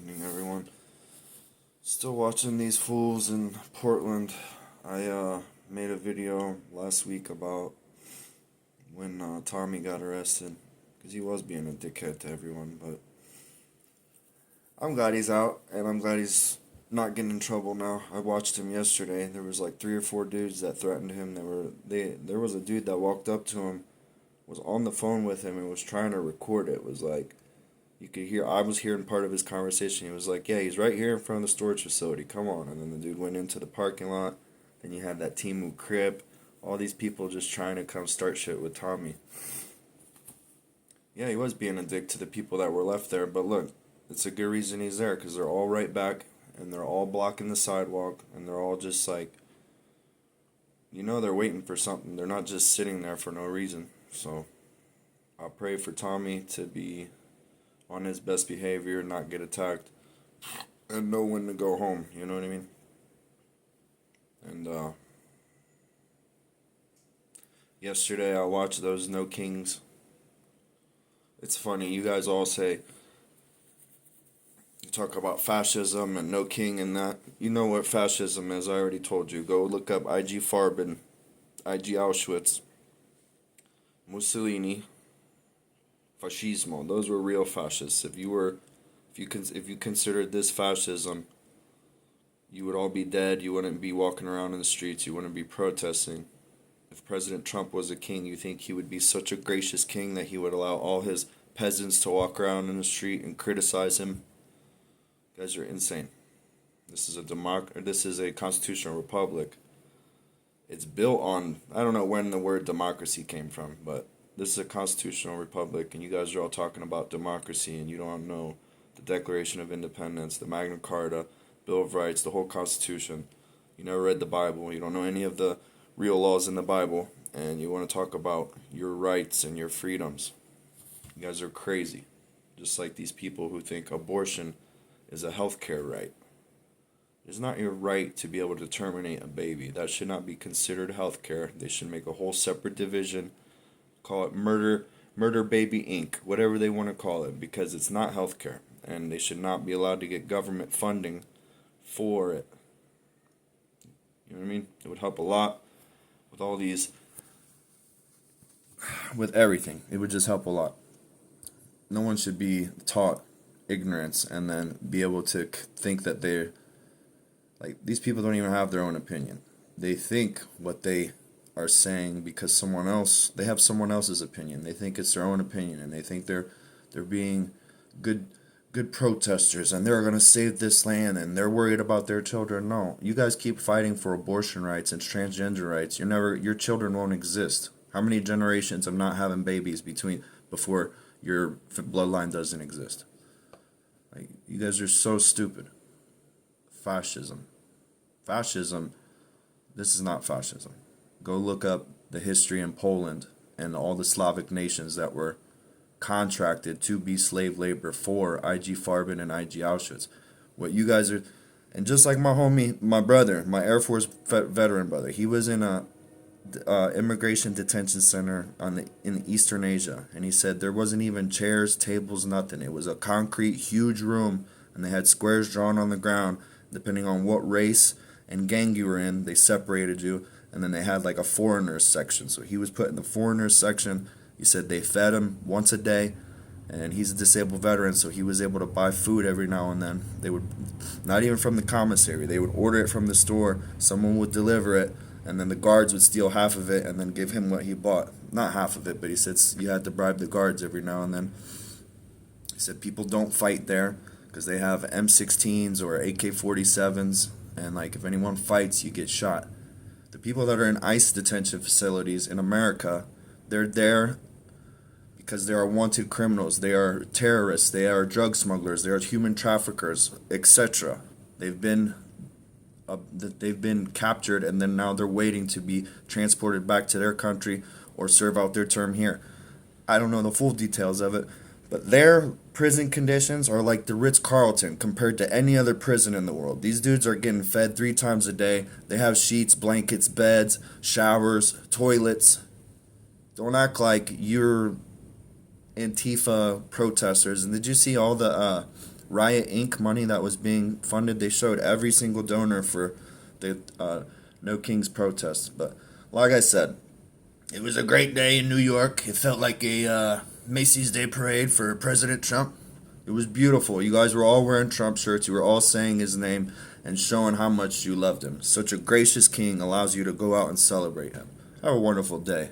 evening, everyone. Still watching these fools in Portland. I made a video last week about when Tommy got arrested because he was being a dickhead to everyone. But I'm glad he's out, and I'm glad he's not getting in trouble now. I watched him yesterday. There was like 3 or 4 dudes that threatened him. There was a dude that walked up to him, was on the phone with him, and was trying to record it. It was like you could hear, I was hearing part of his conversation. He was like, yeah, he's right here in front of the storage facility. Come on. And then the dude went into the parking lot. Then you had that Timu Crip. All these people just trying to come start shit with Tommy. Yeah, he was being a dick to the people that were left there. But look, it's a good reason he's there because they're all right back. And they're all blocking the sidewalk. And they're all just like, they're waiting for something. They're not just sitting there for no reason. So I'll pray for Tommy to be on his best behavior, not get attacked, and know when to go home, you know what I mean? And yesterday I watched those No Kings. It's funny, you guys all say, you talk about fascism and No King and that. You know what fascism is, I already told you. Go look up IG Farben, IG Auschwitz, Mussolini, fascismo. Those were real fascists. If you considered this fascism, you would all be dead. You wouldn't be walking around in the streets. You wouldn't be protesting. If President Trump was a king, you think he would be such a gracious king that he would allow all his peasants to walk around in the street and criticize him? You guys are insane. This is a constitutional republic. It's built on, I don't know when the word democracy came from, but this is a constitutional republic, and you guys are all talking about democracy, and you don't know the Declaration of Independence, the Magna Carta, Bill of Rights, the whole Constitution. You never read the Bible. You don't know any of the real laws in the Bible, and you want to talk about your rights and your freedoms. You guys are crazy. Just like these people who think abortion is a healthcare right. It's not your right to be able to terminate a baby. That should not be considered healthcare. They should make a whole separate division. Call it Murder Baby Inc., whatever they want to call it, because it's not healthcare, and they should not be allowed to get government funding for it. You know what I mean? It would help a lot with all these, with everything. It would just help a lot. No one should be taught ignorance and then be able to think that they're, like, these people don't even have their own opinion. They think what they are saying because they have someone else's opinion. They think it's their own opinion, and they think they're being good protesters, and they're going to save this land, and they're worried about their children. No, you guys keep fighting for abortion rights and transgender rights. Your children won't exist. How many generations of not having babies before your bloodline doesn't exist? Like, you guys are so stupid. Fascism. This is not fascism. Go look up the history in Poland and all the Slavic nations that were contracted to be slave labor for IG Farben and IG Auschwitz. What you guys are, and just like my homie, my brother, my Air Force veteran brother, he was in a immigration detention center in Eastern Asia, and he said there wasn't even chairs, tables, nothing. It was a concrete, huge room, and they had squares drawn on the ground. Depending on what race and gang you were in, they separated you. And then they had like a foreigners section. So he was put in the foreigners section. He said they fed him once a day. And he's a disabled veteran, so he was able to buy food every now and then. They would, not even from the commissary, they would order it from the store. Someone would deliver it. And then the guards would steal half of it and then give him what he bought. Not half of it, but he said you had to bribe the guards every now and then. He said people don't fight there because they have M16s or AK-47s. And like if anyone fights, you get shot. The people that are in ICE detention facilities in America, they're there because they are wanted criminals. They are terrorists. They are drug smugglers. They are human traffickers, etc. They've been captured, and then now they're waiting to be transported back to their country or serve out their term here. I don't know the full details of it, but their prison conditions are like the Ritz-Carlton compared to any other prison in the world. These dudes are getting fed 3 times a day. They have sheets, blankets, beds, showers, toilets. Don't act like you're Antifa protesters. And did you see all the Riot Inc. money that was being funded. They showed every single donor for the No Kings protests. But like I said, it was a great day in New York. It felt like a Macy's Day Parade for President Trump. It was beautiful. You guys were all wearing Trump shirts. You were all saying his name and showing how much you loved him. Such a gracious king allows you to go out and celebrate him. Have a wonderful day.